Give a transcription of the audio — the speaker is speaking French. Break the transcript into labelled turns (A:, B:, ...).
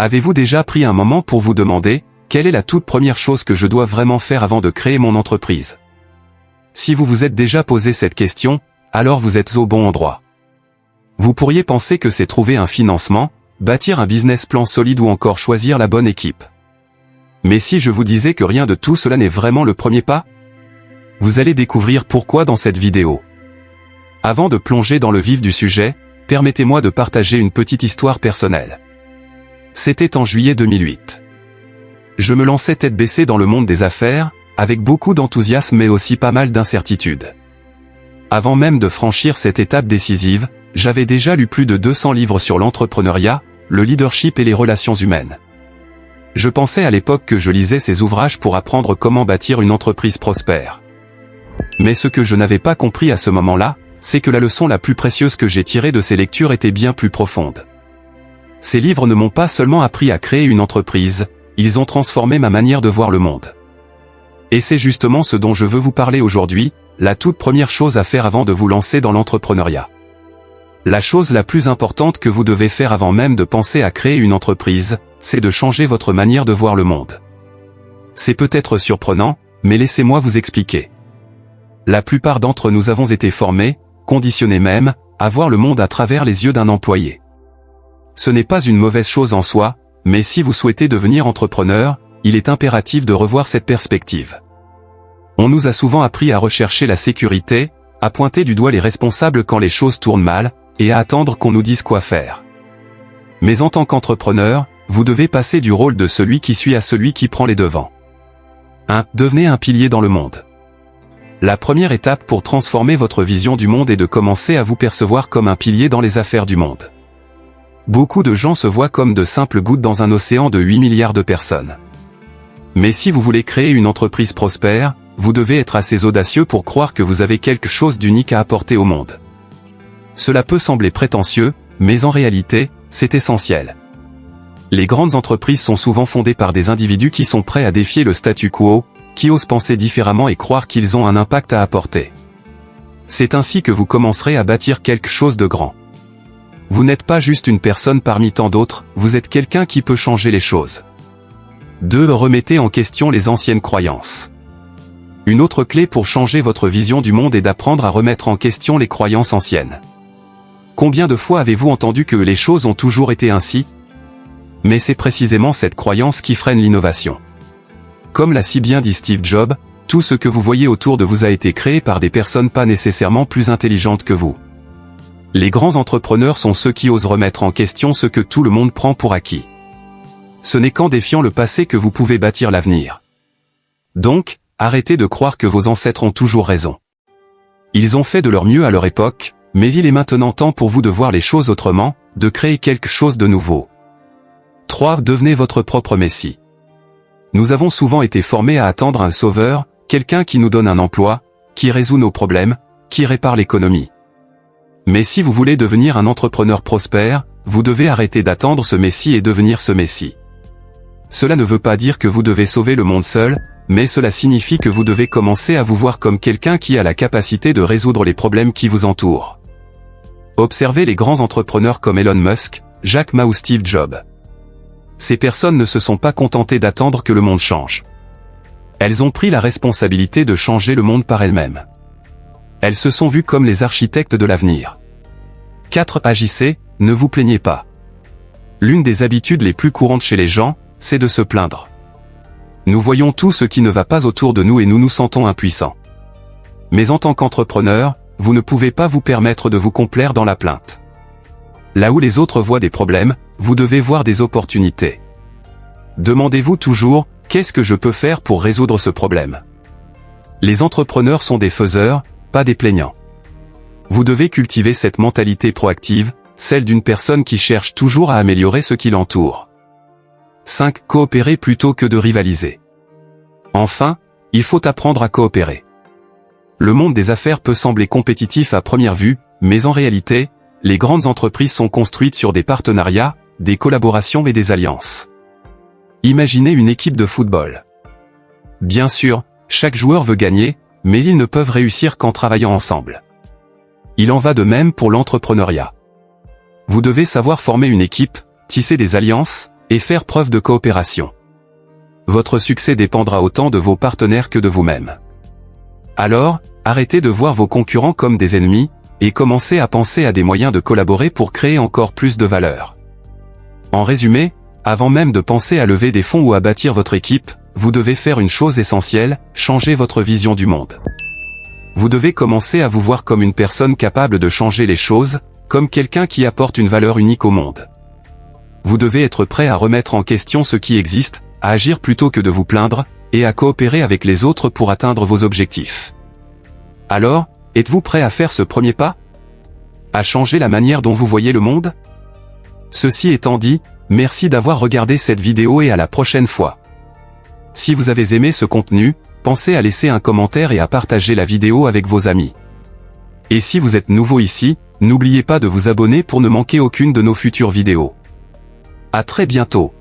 A: Avez-vous déjà pris un moment pour vous demander, quelle est la toute première chose que je dois vraiment faire avant de créer mon entreprise? Si vous vous êtes déjà posé cette question, alors vous êtes au bon endroit. Vous pourriez penser que c'est trouver un financement, bâtir un business plan solide ou encore choisir la bonne équipe. Mais si je vous disais que rien de tout cela n'est vraiment le premier pas? Vous allez découvrir pourquoi dans cette vidéo. Avant de plonger dans le vif du sujet, permettez-moi de partager une petite histoire personnelle. C'était en juillet 2008. Je me lançais tête baissée dans le monde des affaires, avec beaucoup d'enthousiasme mais aussi pas mal d'incertitudes. Avant même de franchir cette étape décisive, j'avais déjà lu plus de 200 livres sur l'entrepreneuriat, le leadership et les relations humaines. Je pensais à l'époque que je lisais ces ouvrages pour apprendre comment bâtir une entreprise prospère. Mais ce que je n'avais pas compris à ce moment-là, c'est que la leçon la plus précieuse que j'ai tirée de ces lectures était bien plus profonde. Ces livres ne m'ont pas seulement appris à créer une entreprise, ils ont transformé ma manière de voir le monde. Et c'est justement ce dont je veux vous parler aujourd'hui, la toute première chose à faire avant de vous lancer dans l'entrepreneuriat. La chose la plus importante que vous devez faire avant même de penser à créer une entreprise, c'est de changer votre manière de voir le monde. C'est peut-être surprenant, mais laissez-moi vous expliquer. La plupart d'entre nous avons été formés, conditionnés même, à voir le monde à travers les yeux d'un employé. Ce n'est pas une mauvaise chose en soi, mais si vous souhaitez devenir entrepreneur, il est impératif de revoir cette perspective. On nous a souvent appris à rechercher la sécurité, à pointer du doigt les responsables quand les choses tournent mal, et à attendre qu'on nous dise quoi faire. Mais en tant qu'entrepreneur, vous devez passer du rôle de celui qui suit à celui qui prend les devants. 1. Devenez un pilier dans le monde. La première étape pour transformer votre vision du monde est de commencer à vous percevoir comme un pilier dans les affaires du monde. Beaucoup de gens se voient comme de simples gouttes dans un océan de 8 milliards de personnes. Mais si vous voulez créer une entreprise prospère, vous devez être assez audacieux pour croire que vous avez quelque chose d'unique à apporter au monde. Cela peut sembler prétentieux, mais en réalité, c'est essentiel. Les grandes entreprises sont souvent fondées par des individus qui sont prêts à défier le statu quo, qui osent penser différemment et croire qu'ils ont un impact à apporter. C'est ainsi que vous commencerez à bâtir quelque chose de grand. Vous n'êtes pas juste une personne parmi tant d'autres, vous êtes quelqu'un qui peut changer les choses. 2. Remettez en question les anciennes croyances. Une autre clé pour changer votre vision du monde est d'apprendre à remettre en question les croyances anciennes. Combien de fois avez-vous entendu que les choses ont toujours été ainsi? Mais c'est précisément cette croyance qui freine l'innovation. Comme l'a si bien dit Steve Jobs, tout ce que vous voyez autour de vous a été créé par des personnes pas nécessairement plus intelligentes que vous. Les grands entrepreneurs sont ceux qui osent remettre en question ce que tout le monde prend pour acquis. Ce n'est qu'en défiant le passé que vous pouvez bâtir l'avenir. Donc, arrêtez de croire que vos ancêtres ont toujours raison. Ils ont fait de leur mieux à leur époque, mais il est maintenant temps pour vous de voir les choses autrement, de créer quelque chose de nouveau. 3. Devenez votre propre messie. Nous avons souvent été formés à attendre un sauveur, quelqu'un qui nous donne un emploi, qui résout nos problèmes, qui répare l'économie. Mais si vous voulez devenir un entrepreneur prospère, vous devez arrêter d'attendre ce messie et devenir ce messie. Cela ne veut pas dire que vous devez sauver le monde seul, mais cela signifie que vous devez commencer à vous voir comme quelqu'un qui a la capacité de résoudre les problèmes qui vous entourent. Observez les grands entrepreneurs comme Elon Musk, Jack Ma ou Steve Jobs. Ces personnes ne se sont pas contentées d'attendre que le monde change. Elles ont pris la responsabilité de changer le monde par elles-mêmes. Elles se sont vues comme les architectes de l'avenir. 4. Agissez, ne vous plaignez pas. L'une des habitudes les plus courantes chez les gens, c'est de se plaindre. Nous voyons tout ce qui ne va pas autour de nous et nous nous sentons impuissants. Mais en tant qu'entrepreneur, vous ne pouvez pas vous permettre de vous complaire dans la plainte. Là où les autres voient des problèmes, vous devez voir des opportunités. Demandez-vous toujours, qu'est-ce que je peux faire pour résoudre ce problème? Les entrepreneurs sont des faiseurs, pas des plaignants. Vous devez cultiver cette mentalité proactive, celle d'une personne qui cherche toujours à améliorer ce qui l'entoure. 5. Coopérer plutôt que de rivaliser. Enfin, il faut apprendre à coopérer. Le monde des affaires peut sembler compétitif à première vue, mais en réalité, les grandes entreprises sont construites sur des partenariats, des collaborations et des alliances. Imaginez une équipe de football. Bien sûr, chaque joueur veut gagner, mais ils ne peuvent réussir qu'en travaillant ensemble. Il en va de même pour l'entrepreneuriat. Vous devez savoir former une équipe, tisser des alliances, et faire preuve de coopération. Votre succès dépendra autant de vos partenaires que de vous-même. Alors, arrêtez de voir vos concurrents comme des ennemis, et commencez à penser à des moyens de collaborer pour créer encore plus de valeur. En résumé, avant même de penser à lever des fonds ou à bâtir votre équipe, vous devez faire une chose essentielle, changer votre vision du monde. Vous devez commencer à vous voir comme une personne capable de changer les choses, comme quelqu'un qui apporte une valeur unique au monde. Vous devez être prêt à remettre en question ce qui existe, à agir plutôt que de vous plaindre, et à coopérer avec les autres pour atteindre vos objectifs. Alors, êtes-vous prêt à faire ce premier pas? À changer la manière dont vous voyez le monde? Ceci étant dit, merci d'avoir regardé cette vidéo et à la prochaine fois. Si vous avez aimé ce contenu, pensez à laisser un commentaire et à partager la vidéo avec vos amis. Et si vous êtes nouveau ici, n'oubliez pas de vous abonner pour ne manquer aucune de nos futures vidéos. À très bientôt.